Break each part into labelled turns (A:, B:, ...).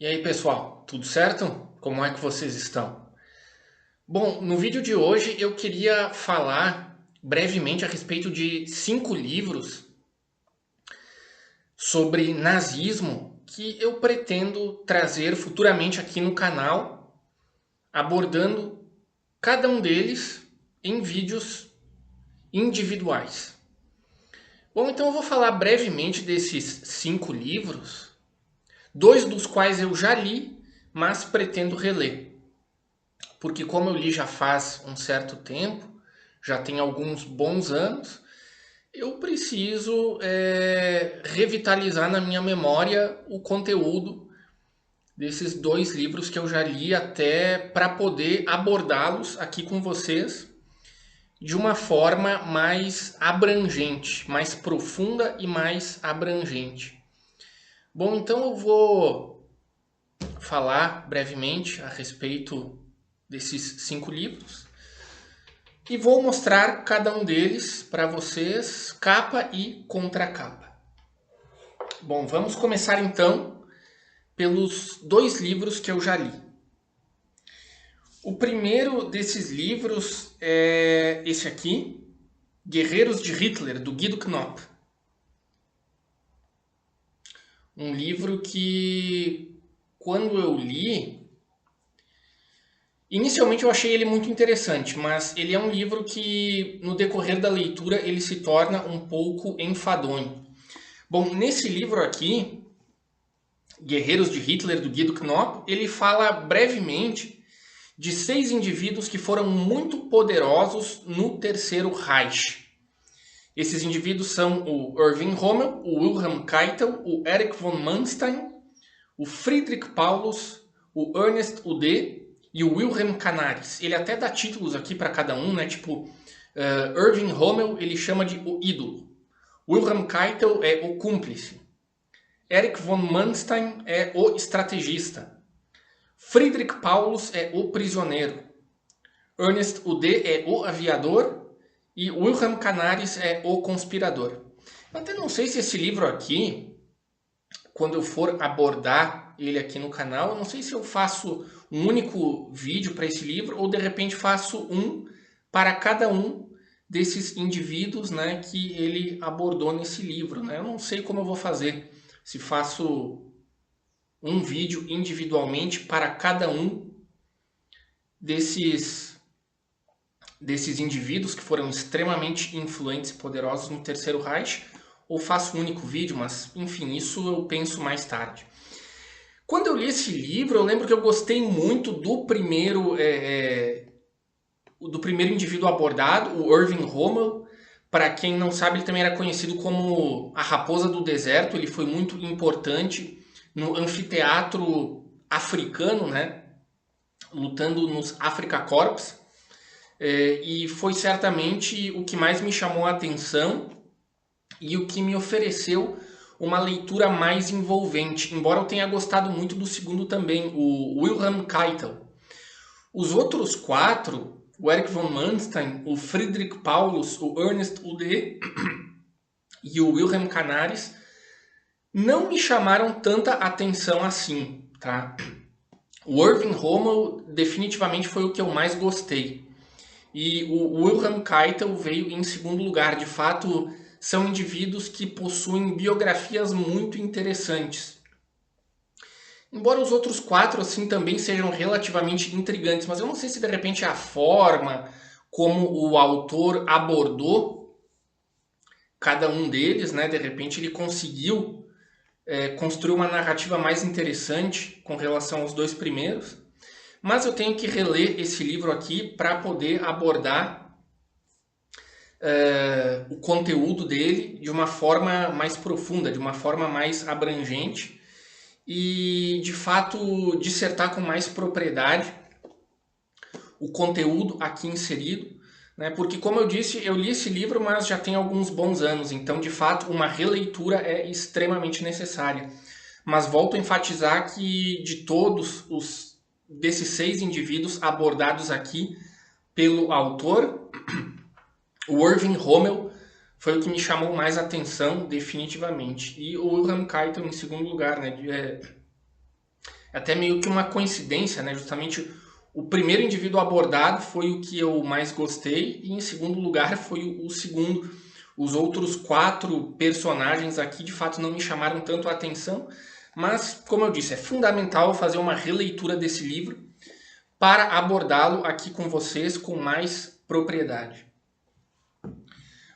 A: E aí, pessoal, tudo certo? Como é que vocês estão? Bom, no vídeo de hoje eu queria falar brevemente a respeito de 5 livros sobre nazismo que eu pretendo trazer futuramente aqui no canal, abordando cada um deles em vídeos individuais. Bom, então eu vou falar brevemente desses 5 livros, dois dos quais eu já li, mas pretendo reler. Porque como eu li já faz um certo tempo, já tem alguns bons anos, eu preciso revitalizar na minha memória o conteúdo desses 2 livros que eu já li até para poder abordá-los aqui com vocês de uma forma mais abrangente, mais profunda e mais abrangente. Bom, então eu vou falar brevemente a respeito desses 5 livros. E vou mostrar cada um deles para vocês, capa e contracapa. Bom, vamos começar então pelos 2 livros que eu já li. O primeiro desses livros é esse aqui, Guerreiros de Hitler, do Guido Knopp. Um livro que, quando eu li, inicialmente eu achei ele muito interessante, mas ele é um livro que, no decorrer da leitura, ele se torna um pouco enfadonho. Bom, nesse livro aqui, Guerreiros de Hitler, do Guido Knopp, ele fala brevemente de 6 indivíduos que foram muito poderosos no Terceiro Reich. Esses indivíduos são o Erwin Rommel, o Wilhelm Keitel, o Erich von Manstein, o Friedrich Paulus, o Ernest Ude e o Wilhelm Canaris. Ele até dá títulos aqui para cada um, né? Tipo, Erwin Rommel ele chama de o ídolo. Wilhelm Keitel é o cúmplice. Erich von Manstein é o estrategista. Friedrich Paulus é o prisioneiro. Ernest Ude é o aviador. E Wilhelm Canaris é o conspirador. Eu até não sei se esse livro aqui, quando eu for abordar ele aqui no canal, eu não sei se eu faço um único vídeo para esse livro ou de repente faço um para cada um desses indivíduos, né, que ele abordou nesse livro, né? Eu não sei como eu vou fazer, se faço um vídeo individualmente para cada um desses indivíduos que foram extremamente influentes e poderosos no Terceiro Reich, ou faço um único vídeo, mas enfim, isso eu penso mais tarde. Quando eu li esse livro, eu lembro que eu gostei muito do primeiro indivíduo abordado, o Erwin Rommel. Para quem não sabe, ele também era conhecido como a Raposa do Deserto. Ele foi muito importante no anfiteatro africano, né? Lutando nos Afrika Korps. E foi certamente o que mais me chamou a atenção e o que me ofereceu uma leitura mais envolvente, embora eu tenha gostado muito do segundo também, o Wilhelm Keitel. Os outros 4, o Erich von Manstein, o Friedrich Paulus, o Ernest Ude e o Wilhelm Canaris, não me chamaram tanta atenção assim, tá? O Erwin Rommel definitivamente foi o que eu mais gostei. E o Wilhelm Keitel veio em segundo lugar. De fato, são indivíduos que possuem biografias muito interessantes. Embora os outros 4 assim também sejam relativamente intrigantes, mas eu não sei se de repente a forma como o autor abordou cada um deles, né? De repente ele conseguiu construir uma narrativa mais interessante com relação aos 2 primeiros. Mas eu tenho que reler esse livro aqui para poder abordar o conteúdo dele de uma forma mais profunda, de uma forma mais abrangente e, de fato, dissertar com mais propriedade o conteúdo aqui inserido, né? Porque, como eu disse, eu li esse livro, mas já tem alguns bons anos, então, de fato, uma releitura é extremamente necessária. Mas volto a enfatizar que de todos os desses 6 indivíduos abordados aqui pelo autor, o Erwin Rommel foi o que me chamou mais atenção, definitivamente. E o Wilhelm Keitel em segundo lugar, né? até meio que uma coincidência, né? Justamente o primeiro indivíduo abordado foi o que eu mais gostei, e em segundo lugar foi o segundo. Os outros 4 personagens aqui de fato não me chamaram tanto a atenção, mas, como eu disse, é fundamental fazer uma releitura desse livro para abordá-lo aqui com vocês com mais propriedade.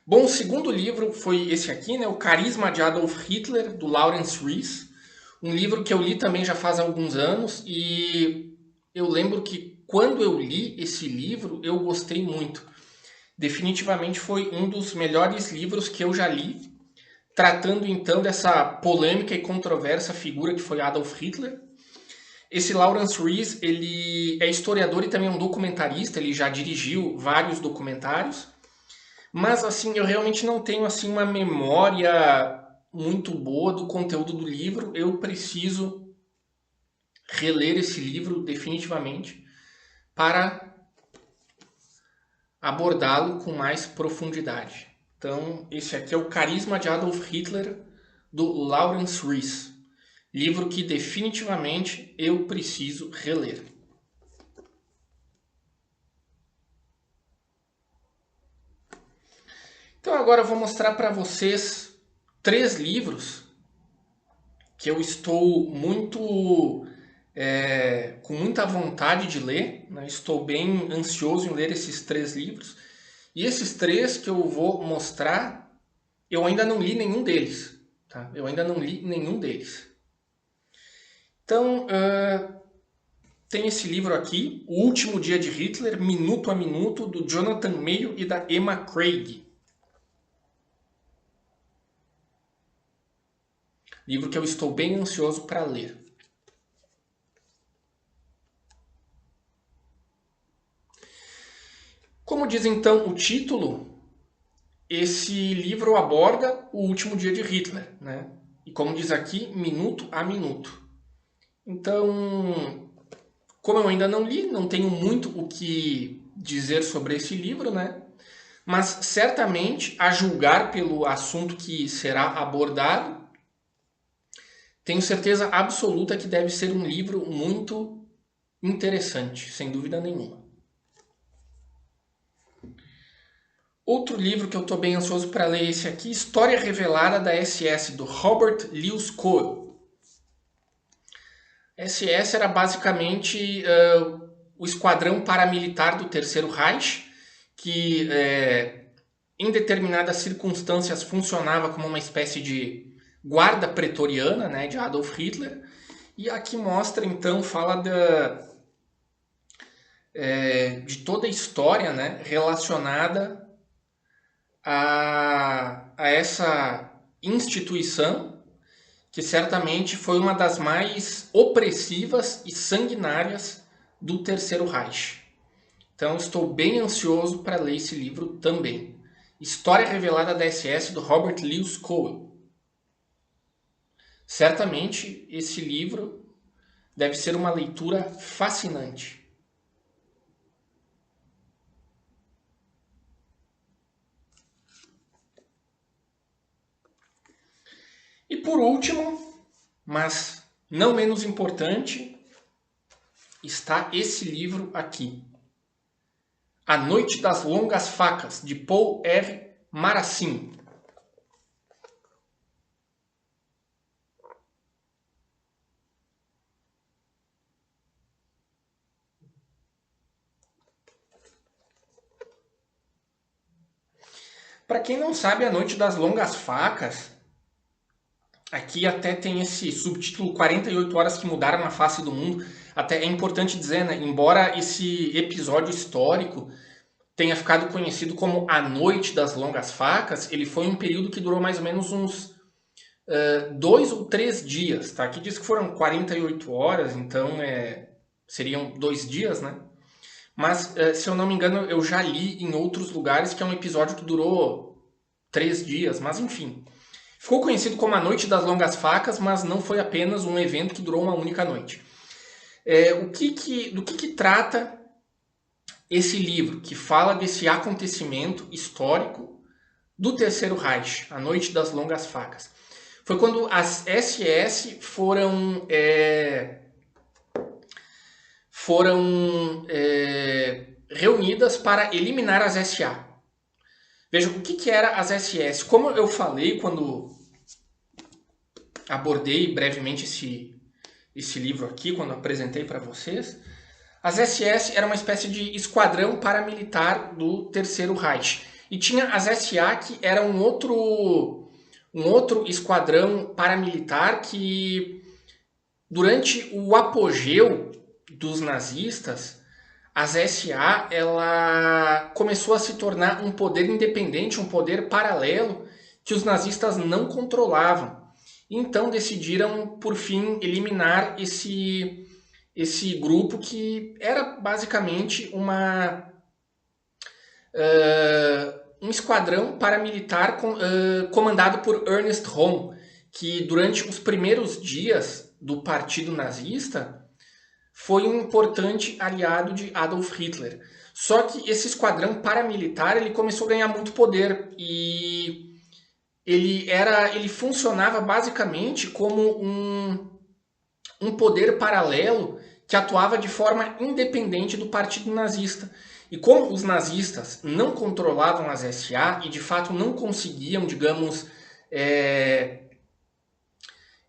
A: Bom, o segundo livro foi esse aqui, né? O Carisma de Adolf Hitler, do Lawrence Rees. Um livro que eu li também já faz alguns anos e eu lembro que quando eu li esse livro eu gostei muito. Definitivamente foi um dos melhores livros que eu já li, tratando então dessa polêmica e controversa figura que foi Adolf Hitler. Esse Lawrence Rees, ele é historiador e também um documentarista, ele já dirigiu vários documentários, mas assim, eu realmente não tenho assim uma memória muito boa do conteúdo do livro. Eu preciso reler esse livro definitivamente para abordá-lo com mais profundidade. Então, esse aqui é o Carisma de Adolf Hitler, do Lawrence Rees. Livro que definitivamente eu preciso reler. Então agora eu vou mostrar para vocês 3 livros que eu estou com muita vontade de ler, né? Estou bem ansioso em ler esses 3 livros. E esses 3 que eu vou mostrar, eu ainda não li nenhum deles. Tá? Eu ainda não li nenhum deles. Então, tem esse livro aqui, O Último Dia de Hitler, Minuto a Minuto, do Jonathan Mayo e da Emma Craig. Livro que eu estou bem ansioso para ler. Como diz então o título, esse livro aborda o último dia de Hitler, né? E como diz aqui, minuto a minuto. Então, como eu ainda não li, não tenho muito o que dizer sobre esse livro, né? Mas certamente, a julgar pelo assunto que será abordado, tenho certeza absoluta que deve ser um livro muito interessante, sem dúvida nenhuma. Outro livro que eu estou bem ansioso para ler é esse aqui, História Revelada da SS, do Robert Lewis Cole. SS era basicamente o esquadrão paramilitar do Terceiro Reich, que em determinadas circunstâncias funcionava como uma espécie de guarda pretoriana, né, de Adolf Hitler. E aqui mostra, então, fala de toda a história, né, relacionada a essa instituição que certamente foi uma das mais opressivas e sanguinárias do Terceiro Reich. Então estou bem ansioso para ler esse livro também. História Revelada da SS, do Robert Lewis Cole. Certamente esse livro deve ser uma leitura fascinante. E por último, mas não menos importante, está esse livro aqui. A Noite das Longas Facas, de Paul R. Marassin. Para quem não sabe, A Noite das Longas Facas, aqui até tem esse subtítulo 48 horas que mudaram a face do mundo. Até é importante dizer, né? Embora esse episódio histórico tenha ficado conhecido como A Noite das Longas Facas, ele foi um período que durou mais ou menos uns 2 ou 3 dias. Tá? Aqui diz que foram 48 horas, então seriam 2 dias, né? Mas, se eu não me engano, eu já li em outros lugares que é um episódio que durou 3 dias, mas enfim. Ficou conhecido como a Noite das Longas Facas, mas não foi apenas um evento que durou uma única noite. Do que trata esse livro, que fala desse acontecimento histórico do Terceiro Reich, a Noite das Longas Facas? Foi quando as SS foram foram reunidas para eliminar as SA. Veja, o que eram as SS? Como eu falei quando abordei brevemente esse livro aqui, quando apresentei para vocês, as SS eram uma espécie de esquadrão paramilitar do Terceiro Reich. E tinha as SA, que era um outro esquadrão paramilitar que, durante o apogeu dos nazistas, as SA ela começou a se tornar um poder independente, um poder paralelo que os nazistas não controlavam. Então decidiram, por fim, eliminar esse grupo que era basicamente um esquadrão paramilitar comandado por Ernst Röhm, que durante os primeiros dias do Partido Nazista foi um importante aliado de Adolf Hitler. Só que esse esquadrão paramilitar ele começou a ganhar muito poder e ele funcionava basicamente como um poder paralelo que atuava de forma independente do Partido Nazista. E como os nazistas não controlavam as SA e de fato não conseguiam, digamos,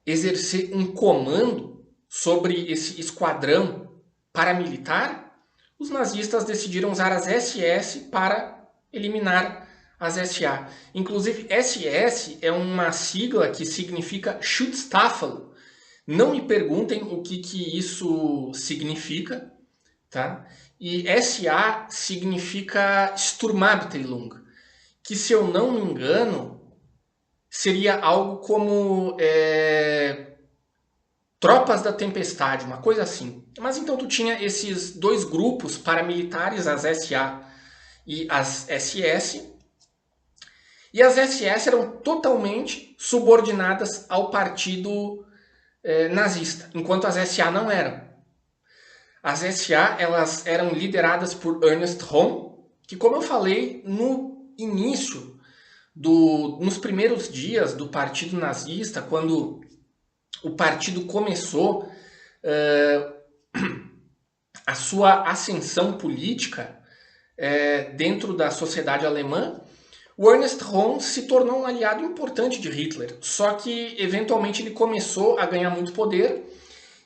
A: exercer um comando sobre esse esquadrão paramilitar, os nazistas decidiram usar as SS para eliminar as SA. Inclusive, SS é uma sigla que significa Schutzstaffel. Não me perguntem o que isso significa, tá? E SA significa Sturmabteilung, que, se eu não me engano, seria algo como Tropas da Tempestade, uma coisa assim. Mas então tu tinha esses dois grupos paramilitares, as SA e as SS, e as SS eram totalmente subordinadas ao partido nazista, enquanto as SA não eram. As SA elas eram lideradas por Ernst Röhm, que, como eu falei no início, nos primeiros dias do Partido Nazista, quando o partido começou a sua ascensão política dentro da sociedade alemã, o Ernst Röhm se tornou um aliado importante de Hitler. Só que, eventualmente, ele começou a ganhar muito poder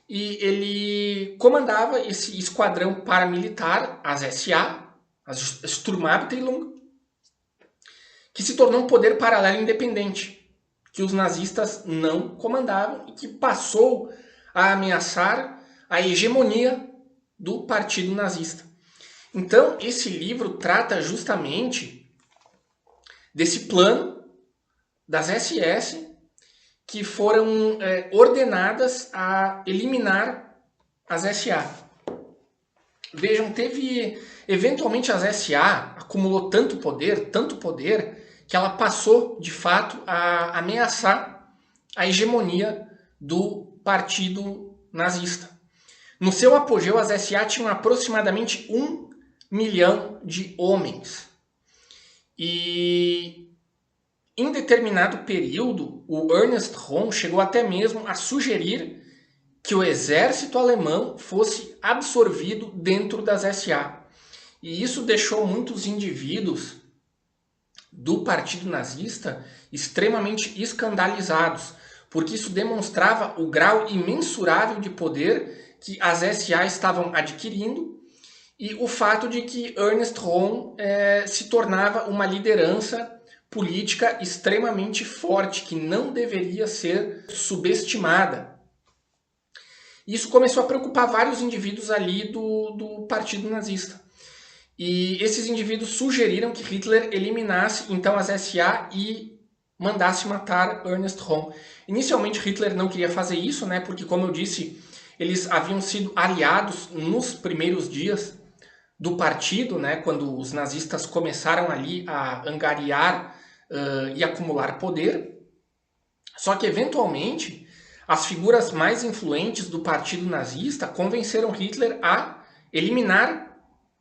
A: e ele comandava esse esquadrão paramilitar, as SA, as Sturmabteilung, que se tornou um poder paralelo independente, que os nazistas não comandavam e que passou a ameaçar a hegemonia do partido nazista. Então, esse livro trata justamente desse plano das SS que foram ordenadas a eliminar as SA. Vejam, eventualmente as SA acumulou tanto poder, que ela passou, de fato, a ameaçar a hegemonia do partido nazista. No seu apogeu, as SA tinham aproximadamente 1 milhão de homens. E em determinado período, o Ernst Röhm chegou até mesmo a sugerir que o exército alemão fosse absorvido dentro das SA. E isso deixou muitos indivíduos do partido nazista extremamente escandalizados, porque isso demonstrava o grau imensurável de poder que as SA estavam adquirindo e o fato de que Ernst Röhm se tornava uma liderança política extremamente forte, que não deveria ser subestimada. Isso começou a preocupar vários indivíduos ali do partido nazista. E esses indivíduos sugeriram que Hitler eliminasse então as SA e mandasse matar Ernst Röhm. Inicialmente Hitler não queria fazer isso, né, porque, como eu disse, eles haviam sido aliados nos primeiros dias do partido, né, quando os nazistas começaram ali a angariar e acumular poder. Só que, eventualmente, as figuras mais influentes do partido nazista convenceram Hitler a eliminar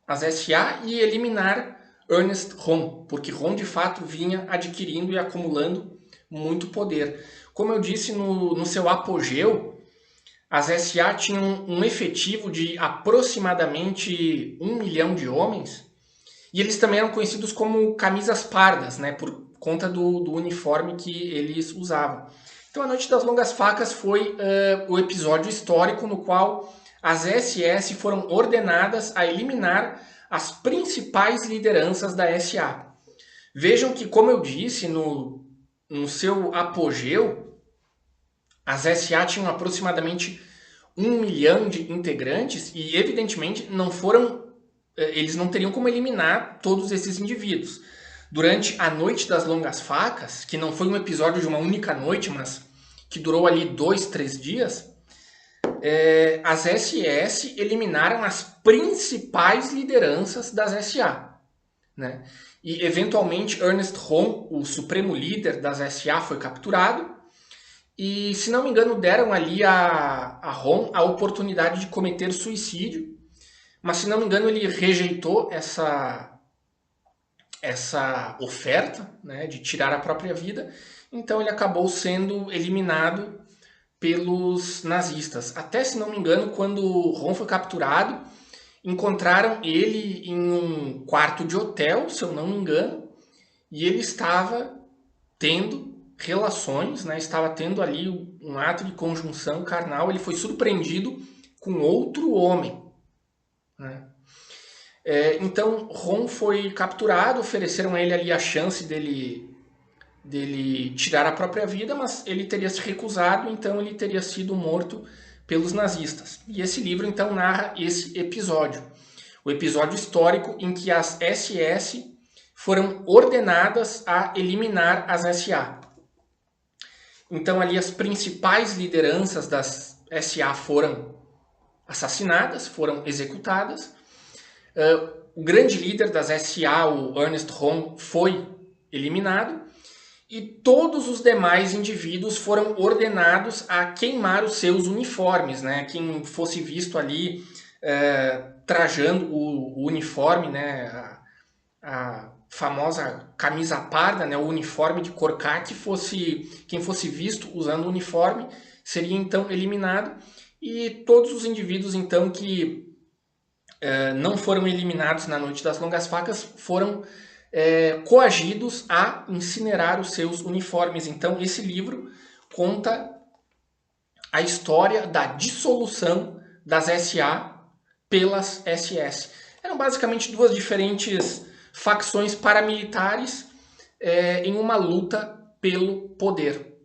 A: as SA e eliminar Ernst Röhm, porque Röhm, de fato, vinha adquirindo e acumulando muito poder. Como eu disse, no seu apogeu, as SA tinham um efetivo de aproximadamente 1 milhão de homens, e eles também eram conhecidos como camisas pardas, né, por conta do uniforme que eles usavam. Então, a Noite das Longas Facas foi o episódio histórico no qual as SS foram ordenadas a eliminar as principais lideranças da SA. Vejam que, como eu disse, no seu apogeu, as SA tinham aproximadamente 1 milhão de integrantes e, evidentemente, eles não teriam como eliminar todos esses indivíduos. Durante a Noite das Longas Facas, que não foi um episódio de uma única noite, mas que durou ali 2, 3 dias, as SS eliminaram as principais lideranças das SA, né? E, eventualmente, Ernest Röhm, o supremo líder das SA, foi capturado. E, se não me engano, deram ali a Röhm a oportunidade de cometer suicídio. Mas, se não me engano, ele rejeitou essa oferta, né, de tirar a própria vida. Então, ele acabou sendo eliminado pelos nazistas. Até, se não me engano, quando Röhm foi capturado, encontraram ele em um quarto de hotel, se eu não me engano, e ele estava tendo relações, né? Estava tendo ali um ato de conjunção carnal. Ele foi surpreendido com outro homem, né? Então, Röhm foi capturado, ofereceram a ele ali a chance dele tirar a própria vida, mas ele teria se recusado, então ele teria sido morto pelos nazistas. E esse livro, então, narra esse episódio. O episódio histórico em que as SS foram ordenadas a eliminar as SA. Então, ali as principais lideranças das SA foram assassinadas, foram executadas. O grande líder das SA, o Ernest Röhm, foi eliminado. E todos os demais indivíduos foram ordenados a queimar os seus uniformes, né? Quem fosse visto ali trajando o uniforme, né? A famosa camisa parda, né? O uniforme de cor caqui, quem fosse visto usando o uniforme seria então eliminado. E todos os indivíduos então que não foram eliminados na Noite das Longas Facas foram coagidos a incinerar os seus uniformes. Então, esse livro conta a história da dissolução das SA pelas SS. Eram basicamente duas diferentes facções paramilitares em uma luta pelo poder.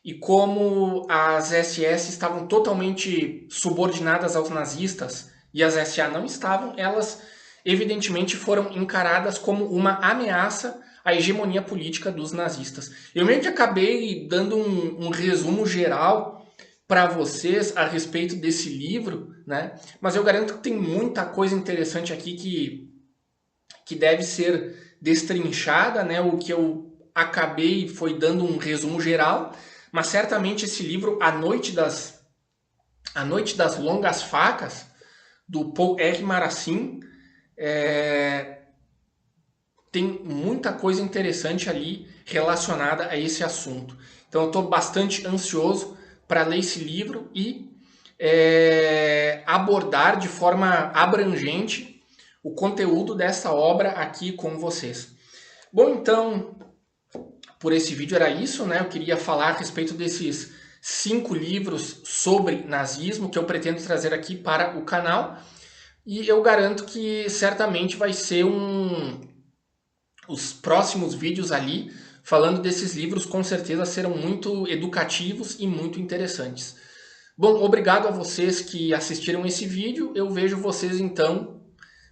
A: E como as SS estavam totalmente subordinadas aos nazistas e as SA não estavam, elas evidentemente foram encaradas como uma ameaça à hegemonia política dos nazistas. Eu meio que acabei dando um resumo geral para vocês a respeito desse livro, né? Mas eu garanto que tem muita coisa interessante aqui que deve ser destrinchada, né? O que eu acabei foi dando um resumo geral, mas certamente esse livro, A Noite das Longas Facas, do Paul R. Marassin, tem muita coisa interessante ali relacionada a esse assunto. Então eu estou bastante ansioso para ler esse livro e abordar de forma abrangente o conteúdo dessa obra aqui com vocês. Bom, então, por esse vídeo era isso, né? Eu queria falar a respeito desses 5 livros sobre nazismo que eu pretendo trazer aqui para o canal. E eu garanto que certamente vai ser os próximos vídeos ali falando desses livros, com certeza serão muito educativos e muito interessantes. Bom, obrigado a vocês que assistiram esse vídeo. Eu vejo vocês então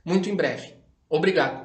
A: muito em breve. Obrigado.